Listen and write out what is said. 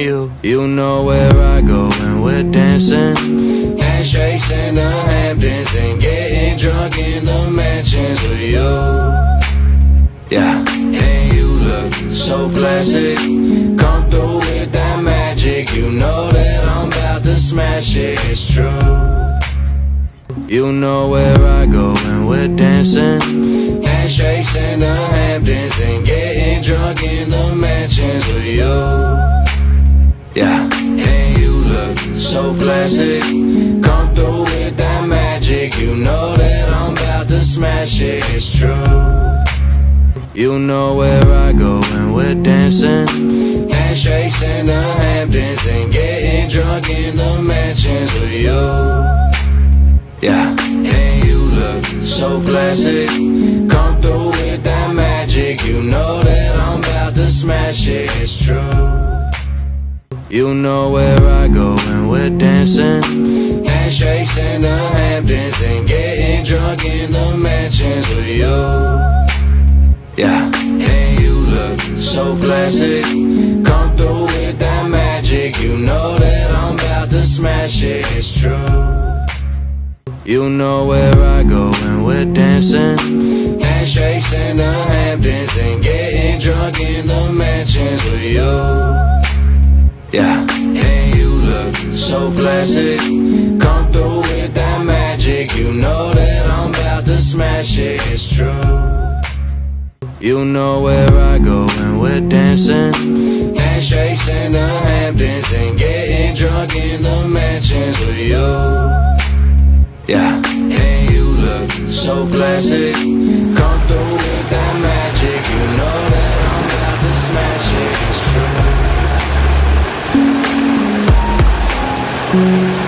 You know where I go when we're dancing. Handshakes in the Hamptons and getting drunk in the mansions with you. Yeah, and you look so classic. Come through with that magic. You know that I'm about to smash it, it's true. You know where I go when we're dancing. Handshakes in the Hamptons and getting drunk in the mansions with you. Yeah, and you look so classic. Come through with that magic. You know that I'm about to smash it, it's true. You know where I go when we're dancing. Handshakes in the Hamptons and getting drunk in the mansions with you. Yeah, and you look so classic. Come through with that magic. You know that I'm about to smash it, it's true. You know where I go when we're dancing. Handshakes in the Hamptons and getting drunk in the mansions with you. Yeah, and you look so classic. Come through with that magic. You know that I'm about to smash it, it's true. You know where I go when we're dancing. Handshakes in the Hamptons and getting drunk in the mansions with you. Yeah, and you look so classic. Come through with that magic. You know that I'm about to smash it, it's true. You know where I go when we're dancing. Handshakes in the Hamptons and getting drunk in the mansions with you. Yeah, and you look so classic. Come through with that magic. You know that I'm about to smash it, it's true.